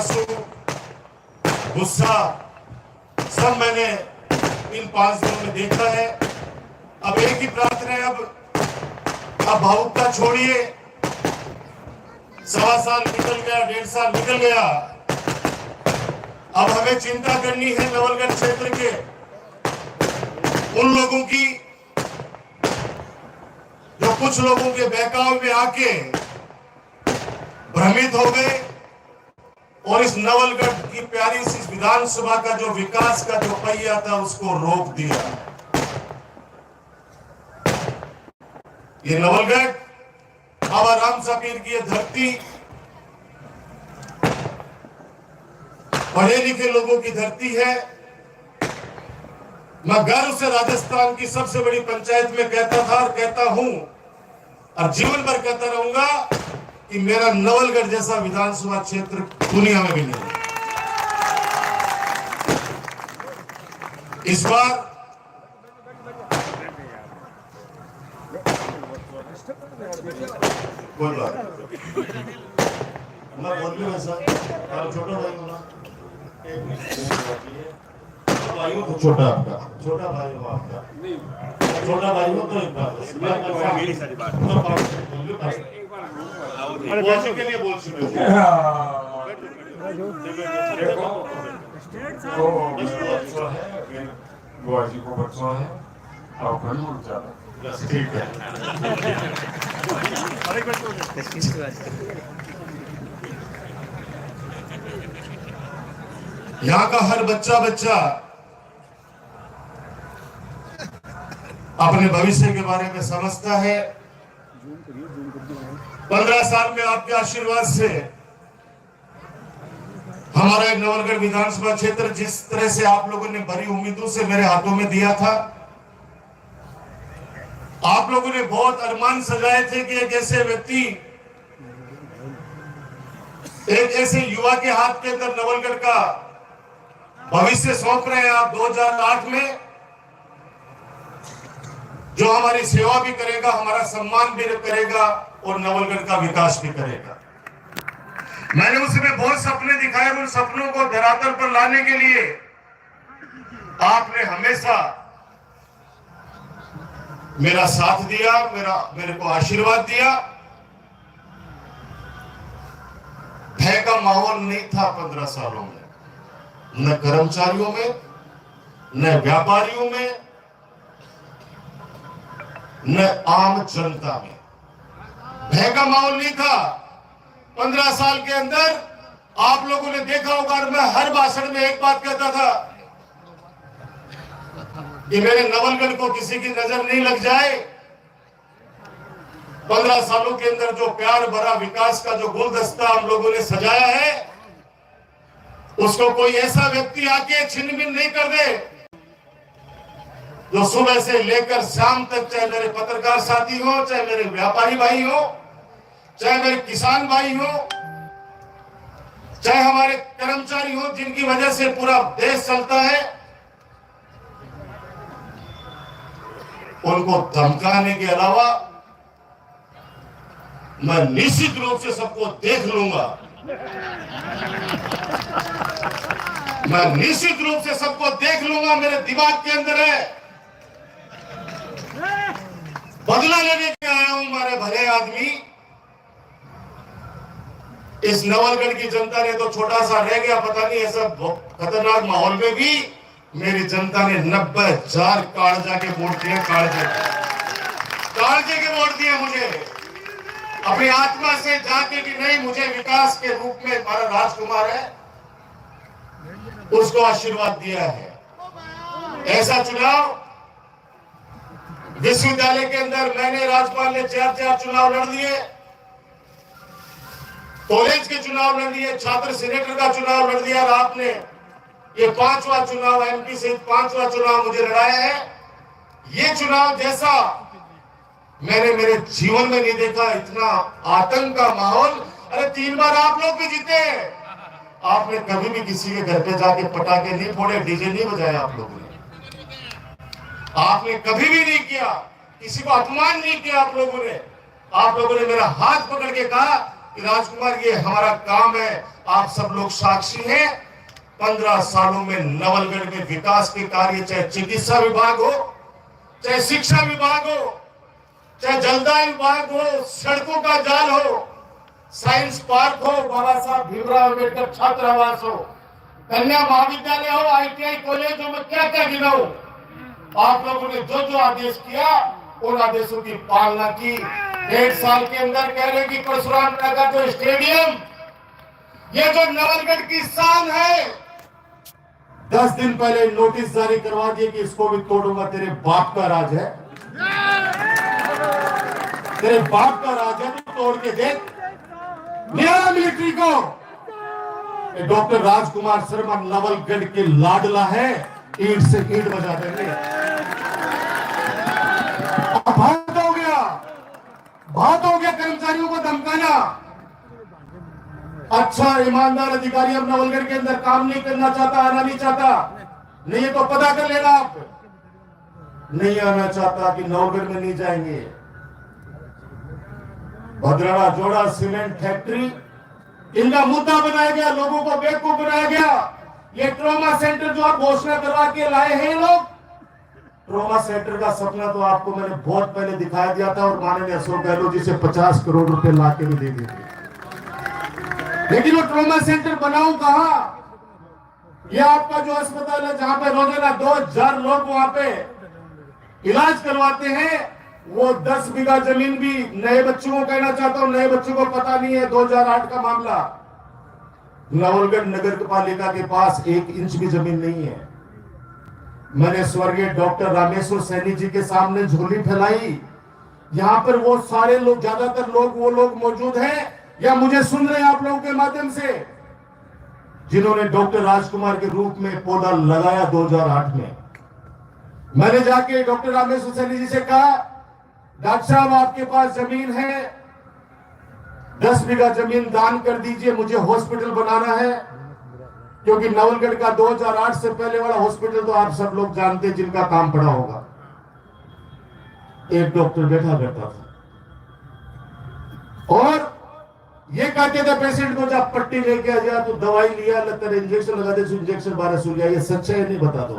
आंसू, गुस्सा सब मैंने इन 5 दिनों में देखा है। अब एक ही प्रार्थना है, अब भावुकता छोड़िए। 1.25 साल निकल गया, 1.5 साल निकल गया। अब हमें चिंता करनी है नवलगढ़ क्षेत्र के उन लोगों की जो कुछ लोगों के बहकाव में आके भ्रमित हो गए और इस नवलगढ़ की प्यारी सी विधानसभा का जो विकास का जो पहिया था उसको रोक दिया। ये नवलगढ़ बाबा राम साहब की ये धरती पढ़े लिखे लोगों की धरती है। मैं गर्व से राजस्थान की सबसे बड़ी पंचायत में कहता था और कहता हूं और जीवन भर कहता रहूंगा कि मेरा नवलगढ़ जैसा विधानसभा क्षेत्र दुनिया में भी नहीं। इस बार कोई बात मैं बोल भी वैसा छोटा भाई हो ना, भाई हो तो छोटा आपका, छोटा भाई हो आपका, छोटा भाई हो तो एक बात के लिए बोल चुके बुआजी को बच्चा है और घड़ी उड़ जाता बस ठीक है। यहाँ का हर बच्चा अपने भविष्य के बारे में समझता है। 15 साल में आपके आशीर्वाद से हमारा एक नवलगढ़ विधानसभा क्षेत्र जिस तरह से आप लोगों ने बड़ी उम्मीदों से मेरे हाथों में दिया था, आप लोगों ने बहुत अरमान सजाए थे कि एक ऐसे व्यक्ति, एक ऐसे युवा के हाथ के अंदर नवलगढ़ का भविष्य सौंप रहे हैं आप 2008 में, जो हमारी सेवा भी करेगा, हमारा सम्मान भी करेगा और नवलगढ़ का विकास भी करेगा। मैंने उसमें बहुत सपने दिखाए, उन सपनों को धरातल पर लाने के लिए आपने हमेशा मेरा साथ दिया, मेरे को आशीर्वाद दिया। भय का माहौल नहीं था 15 सालों में, न कर्मचारियों में, न व्यापारियों में, न आम जनता में भय का माहौल नहीं था। 15 साल के अंदर आप लोगों ने देखा होगा, मैं हर भाषण में एक बात कहता था कि मेरे नवलगढ़ को किसी की नजर नहीं लग जाए। 15 सालों के अंदर जो प्यार भरा विकास का जो गुलदस्ता हम लोगों ने सजाया है, उसको कोई ऐसा व्यक्ति आके छिन-भिन नहीं कर दे, जो सुबह से लेकर शाम तक, चाहे मेरे पत्रकार साथी हो, चाहे मेरे व्यापारी भाई हो, चाहे मेरे किसान भाई हो, चाहे हमारे कर्मचारी हो, जिनकी वजह से पूरा देश चलता है, उनको धमकाने के अलावा मैं निश्चित रूप से सबको देख लूंगा। मैं निश्चित रूप से सबको देख लूंगा। मेरे दिमाग के अंदर है, बदला लेने के आया हूं मारे भले आदमी। इस नवलगढ़ की जनता ने तो छोटा सा रह गया, पता नहीं ऐसा खतरनाक माहौल में भी मेरी जनता ने 90,000 काळजा के वोट दिए। काळजे के वोट दिए मुझे, अपनी आत्मा से जाके कि नहीं, मुझे विकास के रूप में हमारा राजकुमार है, उसको आशीर्वाद दिया है। ऐसा चुनाव विश्वविद्यालय के अंदर मैंने, राज्यपाल ने 4 चुनाव लड़ दिए, कॉलेज के चुनाव लड़ दिए, छात्र सीनेटर का चुनाव लड़ दिया, और आपने ये 5वां चुनाव, एमपी से 5वां चुनाव मुझे लड़ाया है। ये चुनाव जैसा मैंने मेरे जीवन में नहीं देखा, इतना आतंक का माहौल। अरे 3 बार आप लोग भी जीते हैं, आपने कभी भी किसी के घर पे जाके पटाखे नहीं फोड़े, डीजे नहीं बजाए आप लोगों ने, आपने कभी भी नहीं किया, किसी को अपमान नहीं किया आप लोगों ने। आप लोगों ने मेरा हाथ पकड़ के कहा कि राजकुमार ये हमारा काम है, आप सब लोग साक्षी हैं। 15 सालों में नवलगढ़ में विकास के कार्य, चाहे चिकित्सा विभाग हो, चाहे शिक्षा विभाग हो, चाहे जलदाय विभाग हो, सड़कों का जाल हो, साइंस पार्क हो, बाबा साहब भीमराव अम्बेडकर छात्रावास हो, कन्या महाविद्यालय हो, ITI कॉलेजों में क्या क्या गिनाऊं, आप लोगों ने जो जो आदेश किया उन आदेशों की पालना की। 1.5 साल के अंदर कह रहे कि परशुराम नगर जो स्टेडियम, ये जो नवलगढ़ की शान है, 10 दिन पहले नोटिस जारी करवा दिए कि इसको भी तोड़ूंगा। तेरे बाप का राज है, तेरे बाप का राज है, तो तोड़ के देख। मेरा मिलिट्री को डॉक्टर राजकुमार शर्मा नवलगढ़ के लाडला है, ईंट से ईंट बजा देंगे। बात हो गया कर्मचारियों को धमकाना। अच्छा ईमानदार अधिकारी अब नवलगढ़ के अंदर काम नहीं करना चाहता, आना नहीं चाहता, नहीं है तो पता कर लेना। आप नहीं आना चाहता कि नवलगढ़ में नहीं जाएंगे। भद्राड़ा जोड़ा सीमेंट फैक्ट्री, इनका मुद्दा बनाया गया, लोगों को बेवकूफ बनाया गया। ये ट्रॉमा सेंटर जो आप घोषणा करवा के लाए हैं लोग, ट्रॉमा सेंटर का सपना तो आपको मैंने बहुत पहले दिखाया दिया था और माननीय अशोक गहलोत जी से 50 करोड़ रुपए ला के भी दे दिए थे। लेकिन वो ट्रॉमा सेंटर बनाऊं कहां? यह आपका जो अस्पताल है जहां पे रोजाना 2000 लोग वहां पे इलाज करवाते हैं, वो 10 बीघा जमीन भी नए बच्चों को कहना चाहता हूं, नए बच्चों को पता नहीं है 2008 का मामला। नवलगढ़ नगर पालिका के पास 1 इंच भी जमीन नहीं है। मैंने स्वर्गीय डॉक्टर रामेश्वर सैनी जी के सामने झोली फैलाई। यहां पर वो सारे लोग, ज्यादातर लोग वो लोग मौजूद हैं या मुझे सुन रहे हैं आप लोगों के माध्यम से, जिन्होंने डॉक्टर राजकुमार के रूप में पौधा लगाया 2008 में। मैंने जाके डॉक्टर रामेश्वर सैनी जी से कहा, डॉक्टर साहब आपके पास जमीन है, 10 बीघा जमीन दान कर दीजिए, मुझे हॉस्पिटल बनाना है। क्योंकि नवलगढ़ का 2008 से पहले वाला हॉस्पिटल तो आप सब लोग जानते हैं, जिनका काम पड़ा होगा। एक डॉक्टर बैठा करता था और ये कहते थे पेशेंट को, जब पट्टी लेके आ जा तो दवाई लिया, लगता इंजेक्शन लगा दे, इंजेक्शन 1200 लिया। ये सच्चा है नहीं? बता दो।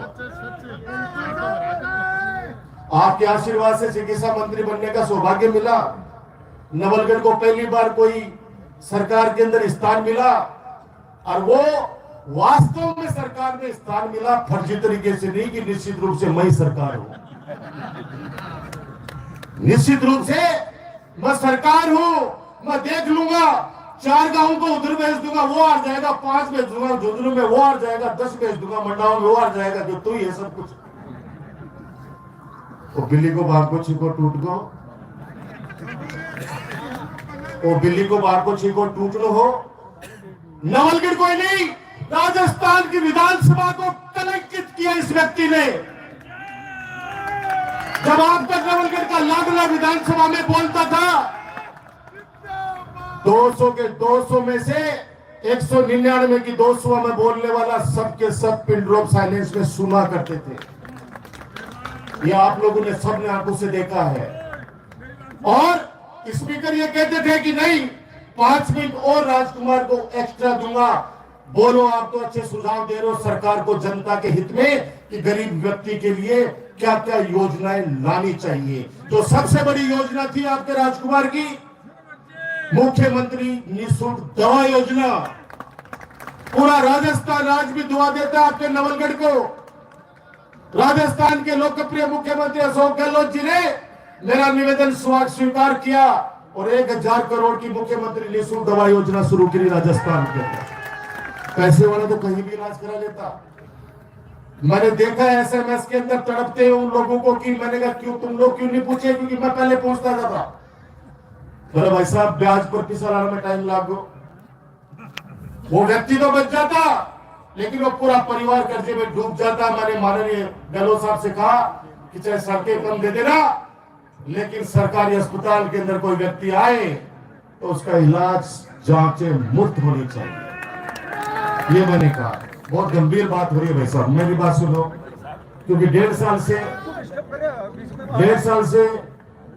आपके आशीर्वाद से चिकित्सा मंत्री बनने का सौभाग्य मिला। नवलगढ़ को पहली बार कोई सरकार के अंदर स्थान मिला, और वो वास्तव में सरकार में स्थान मिला, फर्जी तरीके से नहीं कि निश्चित रूप से मैं सरकार हूं। निश्चित रूप से मैं सरकार हूं, मैं देख लूंगा, 4 गांवों को उधर भेज दूंगा, वो आ जाएगा, 5 भेज दूंगा झुंझुनू में, वो आ जाएगा, 10 भेज दूंगा मंडाओं में, वो आ जाएगा, जो तू ही है सब कुछ। वो बिल्ली को बाहर को छीको टूट गो, वो बिल्ली को बाहर को छीको टूट लो हो। नवलगढ़ कोई नहीं, राजस्थान की विधानसभा को कलंकित किया इस व्यक्ति ने। जब आप तक नवलगढ़ का लाडला विधानसभा में बोलता था, 200 के 200 में से 199 की 200 में बोलने वाला सबके सब पिन ड्रॉप साइलेंस में सुना करते थे। ये आप लोगों ने सबने आंखों से देखा है। और स्पीकर ये कहते थे कि नहीं, 5 मिनट और राजकुमार को एक्स्ट्रा दूंगा। बोलो, आप तो अच्छे सुझाव दे रहे हो सरकार को जनता के हित में कि गरीब व्यक्ति के लिए क्या क्या योजनाएं लानी चाहिए। तो सबसे बड़ी योजना थी आपके राजकुमार की, मुख्यमंत्री निःशुल्क दवा योजना। पूरा राजस्थान आज भी दुआ देता है आपके नवलगढ़ को। राजस्थान के लोकप्रिय मुख्यमंत्री अशोक गहलोत जी ने मेरा निवेदन स्वीकार किया और 1000 करोड़ की मुख्यमंत्री निःशुल्क दवा योजना शुरू की राजस्थान के अंदर। पैसे वाला तो कहीं भी इलाज करा लेता। मैंने देखा SMS के अंदर तड़पते उन लोगों को कि मैंने कहा क्यों तुम लोग क्यों नहीं पूछे, क्योंकि मैं पहले पूछता था। बोले भाई साहब ब्याज पर पिसा लाने में टाइम लागो। वो व्यक्ति तो बच जाता, लेकिन वो पूरा परिवार कर्जे में डूब जाता। मैंने माननीय गहलोत साहब से कहा कि चाहे सड़कें कम दे देना, लेकिन सरकारी अस्पताल के अंदर कोई व्यक्ति आए तो उसका इलाज जांचें मुफ्त होनी चाहिए। ये मैंने कहा। बहुत गंभीर बात हो रही है भाई साहब, मेरी बात सुनो, क्योंकि 1.5 साल से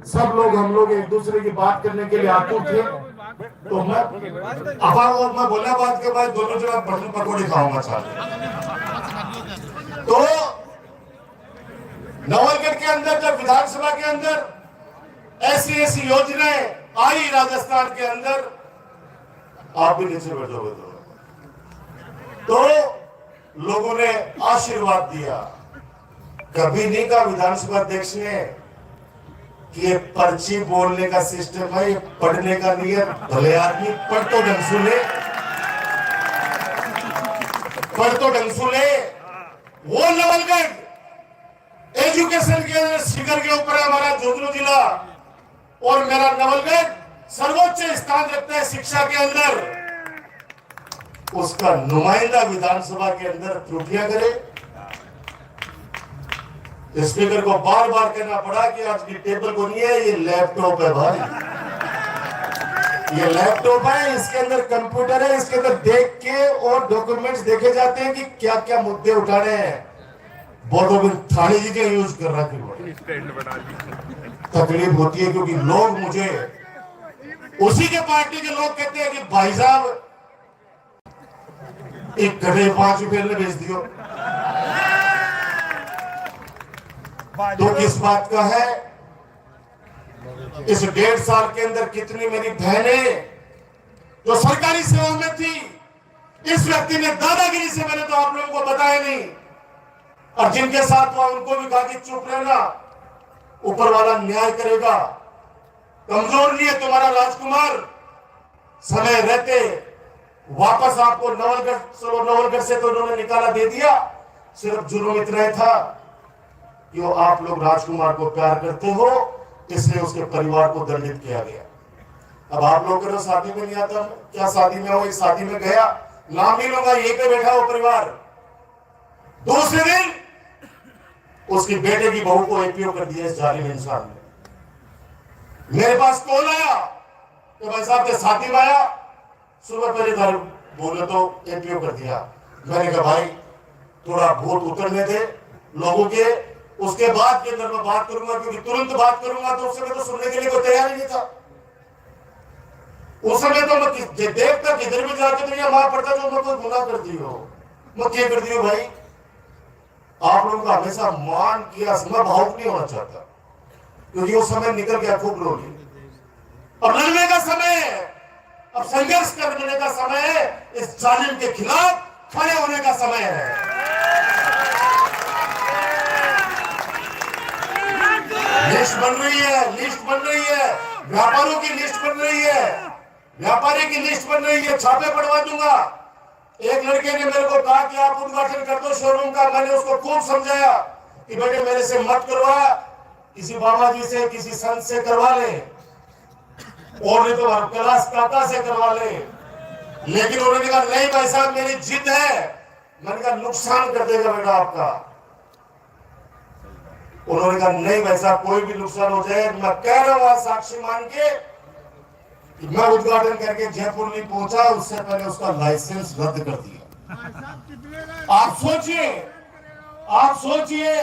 सब लोग, हम लोग एक दूसरे की बात करने के लिए आतुर थे। तो मैं बोला बात के बाद दोनों जगह बटन पकौड़ी खाऊंगा साथ। तो नवलगढ़ के अंदर जब विधानसभा के अंदर ऐसी योजनाएं आई राजस्थान के अंदर, आप भी नीचे बैठोगे तो लोगों ने आशीर्वाद दिया। कभी नहीं कहा विधानसभा अध्यक्ष ने कि ये पर्ची बोलने का सिस्टम है, ये पढ़ने का नहीं है। भले आदमी पढ़ तो ढंग सुने, पढ़ तो ढंग सुने। वो नवलगढ़ एजुकेशन के अंदर शिखर के ऊपर है हमारा झुंझुनू जिला, और मेरा नवलगढ़ सर्वोच्च स्थान रखता है शिक्षा के अंदर। उसका नुमाइंदा विधानसभा के अंदर त्रुटियां करे। स्पीकर को बार बार कहना पड़ा कि आज की टेबल को नहीं है, ये लैपटॉप है भाई, ये लैपटॉप है, इसके अंदर कंप्यूटर है, इसके अंदर देख के और डॉक्यूमेंट्स देखे जाते हैं कि क्या क्या मुद्दे उठाने हैं। बहुत थाली जी के यूज कर रहा थी, तकलीफ होती है क्योंकि लोग मुझे उसी के पार्टी के लोग कहते हैं कि भाई साहब एक गधे 5 रुपए ने बेच दियो। तो किस बात का है? इस 1.5 साल के अंदर कितनी मेरी बहनें जो सरकारी सेवा में थी, इस व्यक्ति ने दादागिरी से, मैंने तो आप लोगों को बताया नहीं, और जिनके साथ हुआ उनको भी कहा कि चुप रहना, ऊपर वाला न्याय करेगा। कमजोर नहीं है तुम्हारा राजकुमार, समय रहते वापस आपको नवलगढ़ से तो उन्होंने निकाला दे दिया। सिर्फ जुर्म इतना था कि वो आप लोग राजकुमार को प्यार करते हो, इसलिए उसके परिवार को दंडित किया गया। अब आप लोग करो शादी में नहीं आता, क्या शादी में हो? इस शादी में गया, नाम नहीं लूंगा, यहीं पे बैठा हो परिवार। दूसरे दिन उसकी बेटे की बहू को एपीओ कर दिया इस जालिम इंसान ने। मेरे पास कॉल आया कि भाई साहब के शादी में आया, सुबह पहले घर बोले तो एपीओ कर दिया। मैंने कहा भाई थोड़ा भूत उतरने दे लोगों के, उसके बाद के अंदर मैं बात करूंगा, क्योंकि तुरंत बात करूंगा तो उस समय तो सुनने के लिए कोई तैयार ही नहीं था। उस समय तो मैं देखता किधर भी जाके तो ये मार पड़ता जो मैं कोई गुनाह कर दी हो, मैं क्या कर दी हो भाई। आप लोगों का हमेशा मान किया, मैं भावुक नहीं होना चाहता, क्योंकि वो समय निकल गया, खूब रोली। अब लड़ने का समय है, अब संघर्ष करने का समय है, इस जालिम के खिलाफ खड़े होने का समय है। लिस्ट बन रही है, लिस्ट बन रही है, व्यापारियों की लिस्ट बन रही है, व्यापारी की लिस्ट बन रही है, छापे पड़वा दूंगा। एक लड़के ने मेरे को कहा कि आप उद्घाटन कर दो शोरूम का। मैंने उसको खूब समझाया कि बेटे मेरे से मत करवा, किसी बाबा जी से, किसी संत से करवा ले, और नहीं तो कैलाश काका से करवा ले। लेकिन उन्होंने कहा नहीं भाई साहब मेरी जिद है। मैंने कहा नुकसान कर देगा बेटा आपका। उन्होंने कहा नहीं भाई साहब कोई भी नुकसान हो जाए, मैं कह रहा हूं साक्षी मान के कि मैं उद्घाटन करके जयपुर नहीं पहुंचा, उससे पहले उसका लाइसेंस रद्द कर दिया। आप सोचिए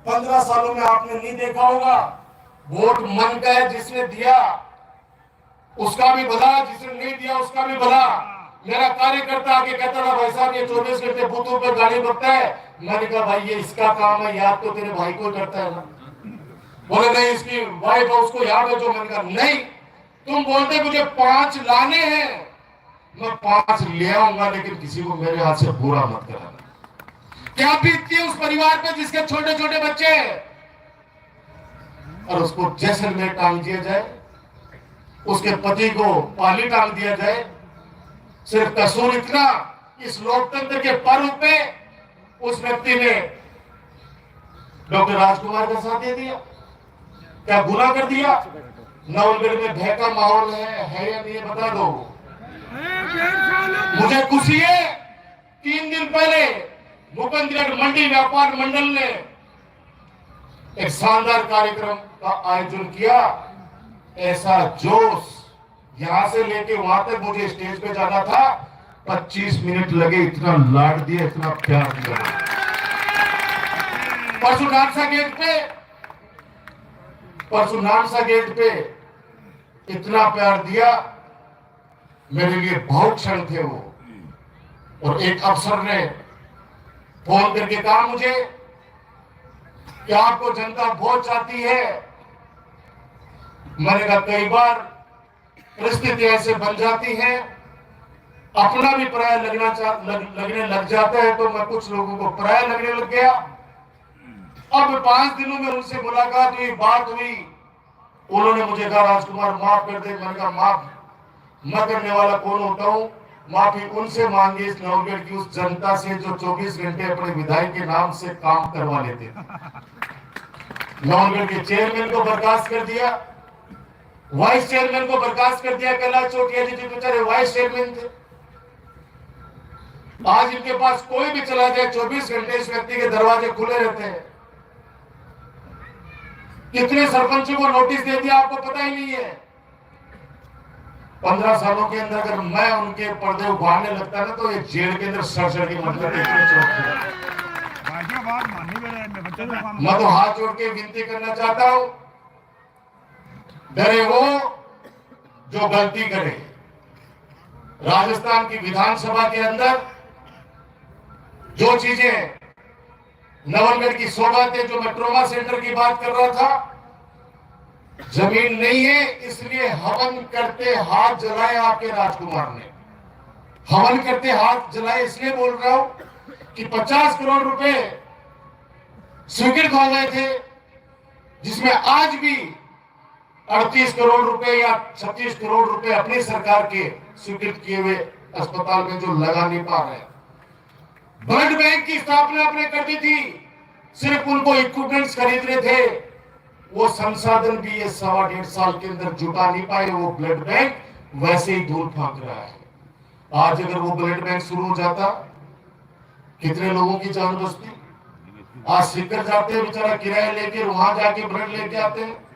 15 सालों में आपने नहीं देखा होगा, वोट मन का है, जिसने दिया उसका भी भला, जिसने नहीं दिया उसका भी भला। मेरा कार्यकर्ता आके कहता था भाई साहब ये 24 घंटे बूथों पर गाड़ी बकता है। मैंने कहा भाई ये इसका काम है, याद तो तेरे भाई को करता है ना। बोले नहीं इसकी वाइफ है उसको याद है जो। मैंने कहा नहीं, तुम बोलते मुझे 5 लाने हैं, मैं 5 ले आऊंगा, लेकिन किसी को मेरे हाथ से बुरा मत कराना। क्या बीतती है उस परिवार पे जिसके छोटे छोटे बच्चे हैं, और उसको जैसलमेर टांग दिया जाए, उसके पति को पाली टांग दिया जाए। सिर्फ कसूर इतना, इस लोकतंत्र के पर्व पे उस व्यक्ति ने डॉक्टर राजकुमार का साथ दे दिया। क्या गुनाह कर दिया? नवलगढ़ में भय का माहौल है या नहीं है बता दो। मुझे खुशी है 3 दिन पहले मुकुंदगढ़ मंडी व्यापार मंडल ने एक शानदार कार्यक्रम का आयोजन किया। ऐसा जोश, यहां से लेके वहां तक मुझे स्टेज पे जाना था, 25 मिनट लगे, इतना लाड दिया, इतना प्यार दिया। परसों नानसा गेट पे इतना प्यार दिया मेरे लिए बहुत क्षण थे वो। और एक अफसर ने फोन करके कहा मुझे कि आपको जनता वोट चाहती है। मैंने कहा कई बार परिस्थिति ऐसे बन जाती है, अपना भी पराया लगने लग जाता है, तो मैं कुछ लोगों को पराया लगने लग गया। अब 5 दिनों में उनसे मुलाकात हुई, बात हुई। उन्होंने मुझे कहा राजकुमार माफ कर दे। मैंने कहा माफ मैं करने वाला कौन होता हूं? माफी उनसे मांगी इस नवलगढ़ की उस जनता से जो 24 घंटे अपने विधायक के नाम से काम करवा लेते थे। नवलगढ़ के चेयरमैन को बर्खास्त कर दिया, वाइस चेयरमैन को बर्खास्त कर दिया। कैलाश चौटिया जी बेचारे वाइस चेयरमैन थे। आज इनके पास कोई भी चला जाए 24 घंटे इस व्यक्ति के दरवाजे खुले रहते हैं। कितने सरपंचों को नोटिस दे दिया आपको पता ही नहीं है। 15 सालों के अंदर अगर मैं उनके पर्दे उखाड़ने लगता ना तो ये जेल के अंदर सड़ के मतलब मैं तो हाथ जोड़ के विनती करना चाहता हूं, डरे वो जो गलती करे। राजस्थान की विधानसभा के अंदर जो चीजें नवलगढ़ की सौगातें, जो मैं ट्रॉमा सेंटर की बात कर रहा था, जमीन नहीं है इसलिए हवन करते हाथ जलाए आपके राजकुमार ने। हवन करते हाथ जलाए इसलिए बोल रहा हूं कि 50 करोड़ रुपए स्वीकृत हो गए थे, जिसमें आज भी 38 करोड़ रुपए या 36 करोड़ रुपए अपनी सरकार के स्वीकृत किए हुए अस्पताल में जो लगा नहीं पा रहे। ब्लड बैंक की स्थापना आपने कर दी थी, सिर्फ उनको इक्विपमेंट्स खरीदने थे, वो संसाधन भी ये 1.5 साल के अंदर जुटा नहीं पाए। वो ब्लड बैंक वैसे ही धूल फांक रहा है। आज अगर वो ब्लड बैंक शुरू हो जाता, कितने लोगों की जान बचती। आज सिक्कर जाते हैं बेचारा किराया लेके, वहां जाके ब्लड लेके आते हैं।